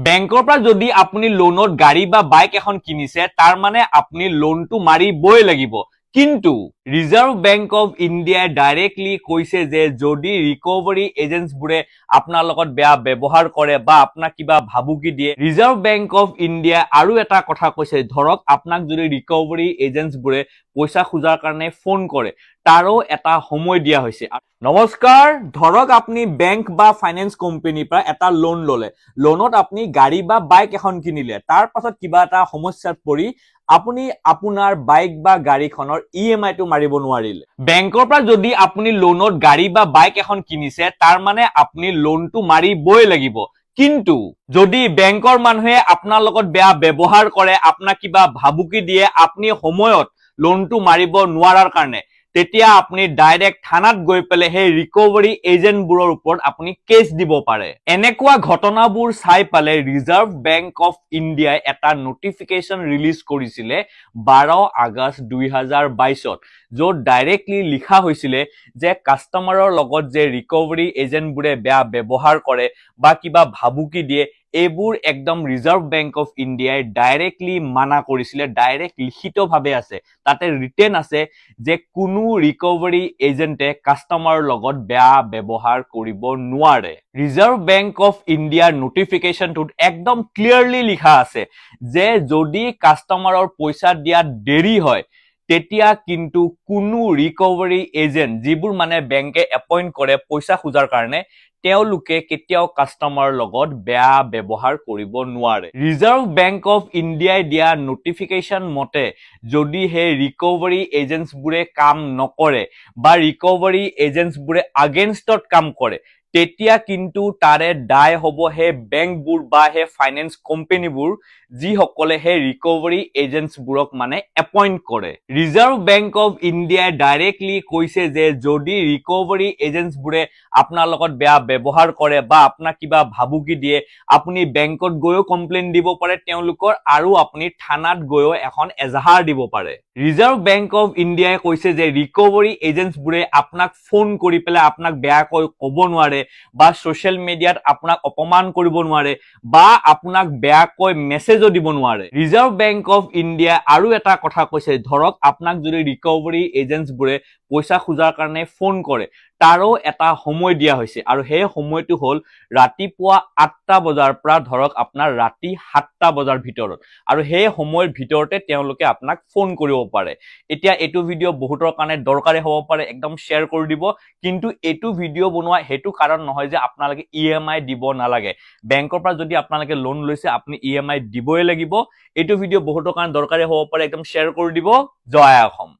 বেংকৰ পৰা যদি আপুনি লোনত গাড়ী বা বাইক এখন কিনিছে তাৰ মানে আপুনি লোনটো মাৰিবই লাগিব কিন্তু ৰিজাৰ্ভ বেংক অফ ইণ্ডিয়াই ডাইৰেক্টলি কৈছে যে যদি ৰিকভাৰী এজেন্টছবোৰে আপোনাৰ লগত বেয়া ব্যৱহাৰ কৰে বা আপোনাক কিবা ভাবুকি দিয়ে ৰিজাৰ্ভ বেংক অফ ইণ্ডিয়া আৰু এটা কথা কৈছে ধৰক আপোনাক যদি ৰিকভাৰী এজেন্টছবোৰে পইচা খোজাৰ কাৰণে ফোন কৰে তাৰো এটা সময় দিয়া হৈছে নমস্কাৰ ধৰক আপুনি বেংক বা ফাইনেন্স কোম্পানীৰ পৰা এটা লোন ললে লোনত আপুনি গাড়ী বা বাইক এখন কিনিলে তাৰ পাছত কিবা এটা সমস্যাত পৰি আপুনি আপোনাৰ বাইক বা গাড়ীখনৰ ইএমআই টো মাৰিব নোৱাৰিলে বেংকৰ পৰা যদি আপুনি লোনত গাড়ী বা বাইক এখন কিনিছে তাৰ মানে আপুনি লোনটো মাৰিবই লাগিব কিন্তু যদি বেংকৰ মানুহে আপোনাৰ লগত বেয়া ব্যৱহাৰ কৰে আপোনাক কিবা ভাবুকি দিয়ে আপুনি সময়ত লোনটো মাৰিব নোৱাৰাৰ কাৰণে তেতিয়া আপুনি ডাইৰেক্ট থানাত গৈ পেলে সেই ৰিকভাৰী এজেন্টবোৰৰ ওপৰত আপুনি কেছ দিব পাৰে এনেকুৱা ঘটনাবোৰ চাই পালে ৰিজাৰ্ভ বেংক অফ ইণ্ডিয়াই এটা নোটিফিকেশন ৰিলিজ কৰিছিলে 12 আগষ্ট 2022 য'ত ডাইৰেক্টলি লিখা হৈছিলে যে কাস্টমাৰৰ লগত যে ৰিকভাৰী এজেন্টবোৰে বেয়া ব্যৱহাৰ কৰে বা কিবা ভাবুকি দিয়ে এইবোৰ একদম ৰিজাৰ্ভ বেংক অফ ইণ্ডিয়াই ডাইৰেক্টলি মানা কৰিছিলে ডাইৰেক্ট লিখিতভাৱে আছে তাতে ৰিটেন আছে যে কোনো ৰিকভাৰী এজেন্টে কাস্টমাৰৰ লগত বেয়া ব্যৱহাৰ কৰিব নোৱাৰে ৰিজাৰ্ভ বেংক অফ ইণ্ডিয়াৰ নোটিফিকেশনটোত একদম ক্লিয়াৰলি লিখা আছে যে যদি কাস্টমাৰৰ পইচা দিয়াত দেৰি হয় তেতিয়া কিন্তু কোনো ৰিকভাৰী এজেন্ট যিবোৰ মানে বেংকে এপইন্ট কৰে পইচা খোজাৰ কাৰণে তেওঁলোকে কেতিয়াও কাস্টমাৰৰ লগত বেয়া ব্যৱহাৰ কৰিব নোৱাৰে ৰিজাৰ্ভ বেংক অফ ইণ্ডিয়াই দিয়া নোটিফিকেশন মতে যদি হে ৰিকভাৰী এজেন্টছবোৰে কাম নকৰে বা ৰিকভাৰী এজেন্টছবোৰে আগেইনষ্টত কাম কৰে তেতিয়া কিন্তু তাৰে দায় হ'ব হে বেংকবোৰ বা হে ফাইনেন্স কোম্পানীবোৰ যিসকলে হে ৰিকভাৰী এজেন্টছবোৰক মানে এপইন্ট কৰে ৰিজাৰ্ভ বেংক অফ ইণ্ডিয়াই ডাইৰেক্টলি কৈছে যে যদি ৰিকভাৰী এজেন্টছবোৰে আপোনাৰ লগত বেয়া ব্যৱহাৰ কৰে বা আপোনাক কিবা ভাবুকি দিয়ে আপুনি বেংকত গৈও কমপ্লেইন দিব পাৰে তেওঁলোকৰ আৰু আপুনি থানাত গৈও এখন এজাহাৰ দিব পাৰে ৰিজাৰ্ভ বেংক অফ ইণ্ডিয়াই কৈছে যে ৰিকভাৰী এজেন্টছবোৰে আপোনাক ফোন কৰি পেলাই আপোনাক বেয়াকৈ ক'ব নোৱাৰে বা সোশ্যাল মিডিয়াত আপোনাক অপমান কৰিব নোৱাৰে বা আপোনাক বেয়াকৈ মেছেজো দিব নোৱাৰে ৰিজাৰ্ভ বেংক অফ ইণ্ডিয়া আৰু এটা কথা কৈছে ধৰক আপোনাক যদি ৰিকভাৰী এজেন্টছবোৰে পইচা খোজাৰ কাৰণে ফোন কৰে তাৰো এটা সময় দিয়া হৈছে আৰু সেই সময়টো হল ৰাতিপুৱা 8টা বজাৰ পৰা ধৰক আপোনাৰ ৰাতি 7টা বজাৰ ভিতৰত আৰু সেই সময়ৰ ভিতৰতে তেওঁলোকে আপোনাক ফোন কৰিব পাৰে এতিয়া এইটো ভিডিও বহুতৰ কাৰণে দৰকাৰী হ'ব পাৰে একদম শেয়াৰ কৰি দিব কিন্তু এইটো ভিডিও বনোৱা হেতু কাৰণ নহয় যে আপোনালোকে ইএমআই দিব নালাগে বেংকৰ পৰা যদি আপোনালোকে লোন লৈছে আপুনি ইএমআই দিবই লাগিব এইটো ভিডিও বহুতৰ কাৰণে দৰকাৰী হ'ব পাৰে একদম শেয়াৰ কৰি দিব জয় অসম